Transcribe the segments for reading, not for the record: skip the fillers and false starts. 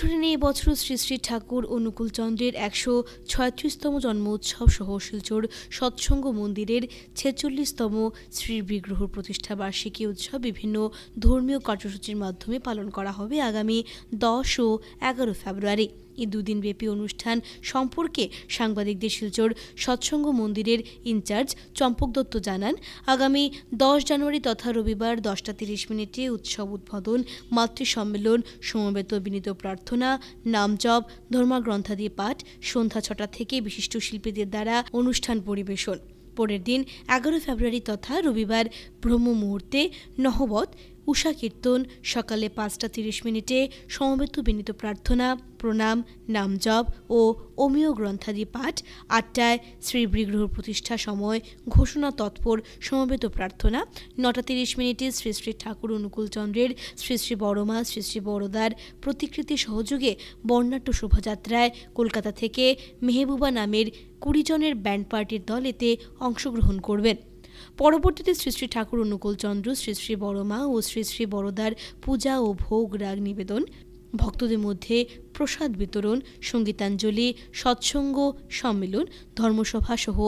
নিয়ে এবছর শ্রী শ্রী ঠাকুর অনুকূল চন্দ্রের ১৩৬তম জন্ম উৎসব সহ শিলচর সৎসঙ্গ মন্দিরের ৪৬তম শ্রী বিগ্রহ প্রতিষ্ঠা বার্ষিকী উৎসব বিভিন্ন ধর্মীয় কার্যসূচির মাধ্যমে পালন করা হবে আগামী ১০ ও ১১ ফেব্রুয়ারি। এই দুদিনব্যাপী অনুষ্ঠান সম্পর্কে সাংবাদিকদের শিলচর সৎসঙ্গ মন্দিরের ইনচার্জ চম্পক দত্ত জানান, আগামী ১০ জানুয়ারি তথা রবিবার ১০টা ৩০ উৎসব উদ্বোধন, মাতৃ সম্মেলন, সমবেত বিনীত প্রার্থনা, নাম জপ, ধর্মগ্রন্থাদি পাঠ, সন্ধ্যা ৬টা থেকে বিশিষ্ট শিল্পীদের দ্বারা অনুষ্ঠান পরিবেশন। পরের দিন ১১ ফেব্রুয়ারি তথা রবিবার ব্রহ্ম মুহূর্তে নহবত, উষা কীর্তন, সকালে ৫টা ৩০ সমবেত বিনীত প্রার্থনা, প্রণাম, নাম জপ ও অমীয় গ্রন্থাদি পাঠ, ৮টায় শ্রী বিগ্রহ প্রতিষ্ঠা সময় ঘোষণা তৎপর সমবেত প্রার্থনা, ৯টা ৩০ শ্রী শ্রী ঠাকুর অনুকূল চন্দ্রের শ্রী শ্রী বড়মা, শ্রী শ্রী বড়দার প্রতিকৃতি সহযোগে বর্ণাঢ্য শোভাযাত্রায় কলকাতা থেকে মেহবুবা নামের ২০ জনের ব্যান্ড পার্টির দল এতে অংশগ্রহণ করবেন। পরবর্তীতে শ্রী শ্রী ঠাকুর অনুকূল চন্দ্র, শ্রী শ্রী বড়মা ও শ্রী শ্রী বড়দার পূজা ও ভোগ রাগ নিবেদন, ভক্তদের মধ্যে প্রসাদ বিতরণ, সঙ্গীতাঞ্জলি, সৎসঙ্গ সম্মেলন, ধর্মসভা সহ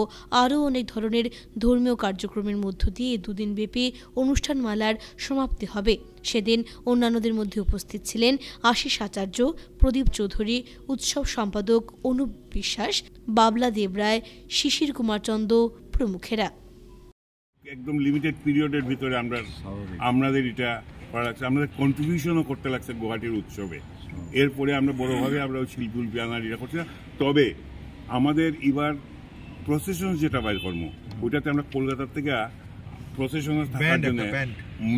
আরও অনেক ধরনের ধর্মীয় কার্যক্রমের মধ্য দিয়ে দুদিনব্যাপী অনুষ্ঠানমালার সমাপ্তি হবে। সেদিন অন্যান্যদের মধ্যে উপস্থিত ছিলেন আশিস আচার্য, প্রদীপ চৌধুরী, উৎসব সম্পাদক অনুপ বিশ্বাস, বাবলা দেবরায়, শিশির কুমার চন্দ প্রমুখেরা। একদম লিমিটেড পিরিয়ডের ভিতরে আমাদের এটা করা লাগছে, আমাদের কন্ট্রিবিউশনও করতে লাগছে গুয়াহাটির উৎসবে। এরপরে আমরা বড়োভাবে আমরা শিল্পী আনার এটা করছি না। তবে আমাদের এবার প্রসেশন যেটা বাইর কর্ম, ওইটাতে আমরা কলকাতার থেকে প্রসেশন থাকার জন্য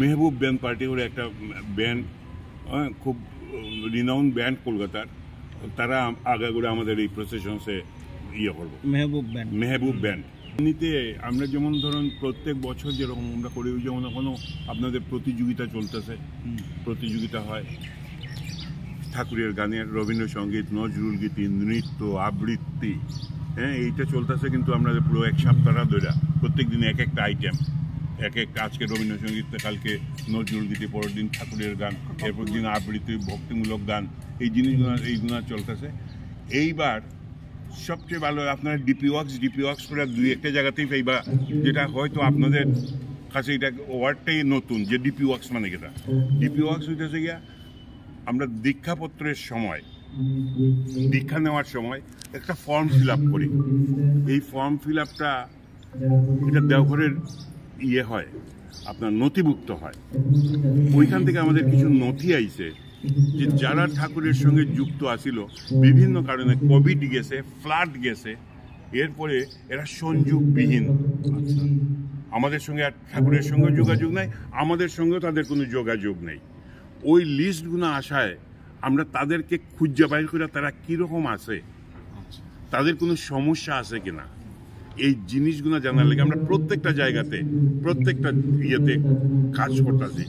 মেহবুব ব্যান্ড পার্টি করে একটা ব্যান্ড, খুব রিনাউন্ড ব্যান্ড কলকাতার, তারা আগাগোড়া আমাদের এই প্রসেশনসে ইয়ে করবো, মেহবুব ব্যান্ড। এমনিতে আমরা যেমন ধরুন প্রত্যেক বছর যেরকম আমরা করি, যেমন এখনো আপনাদের প্রতিযোগিতা চলতেছে, প্রতিযোগিতা হয় ঠাকুরের গানের, রবীন্দ্রসঙ্গীত, নজরুল গীতি, নৃত্য, আবৃত্তি, হ্যাঁ এইটা চলতেছে। কিন্তু আমরা পুরো এক সপ্তাহ ধরে প্রত্যেক দিন এক একটা আইটেম, এক একটা, আজকে রবীন্দ্রসঙ্গীত, কালকে নজরুল গীতি, পরের দিন ঠাকুরের গান, এরপর দিন আবৃত্তি, ভক্তিমূলক গান, এই জিনিসগুলো এইগুলো চলতেছে। এইবার সবচেয়ে ভালো আপনার ডিপি ওয়ার্কস করে দুই একটা জায়গাতেই পাইবা, যেটা হয়তো আপনাদের কাছে এটা ওয়ার্ডটাই নতুন, যে ডিপি ওয়ার্কস মানে কেটা। ডিপি ওয়ার্কস হইতেছে গিয়া আমরা দীক্ষাপত্রের সময়, দীক্ষা নেওয়ার সময় একটা ফর্ম ফিল আপ করি। এই ফর্ম ফিল আপটা এটা দেওঘরের ইয়ে হয়, আপনার নথিভুক্ত হয়। ওইখান থেকে আমাদের কিছু নথি আইছে যে যারা ঠাকুরের সঙ্গে যুক্ত আছিল, বিভিন্ন কারণে কোভিড গেছে, ফ্লাড গেছে, এরপরে এরা সংযোগবিহীন, আমাদের সঙ্গে আর ঠাকুরের সঙ্গে যোগাযোগ নাই, আমাদের সঙ্গেও তাদের কোনো যোগাযোগ নেই। ওই লিস্টগুলো আসায় আমরা তাদেরকে খুঁজে বাইর করে তারা কীরকম আছে, তাদের কোনো সমস্যা আছে কিনা, এই জিনিসগুলো জানার লাগে আমরা প্রত্যেকটা জায়গাতে, প্রত্যেকটা ইয়েতে কাজ করতেছি।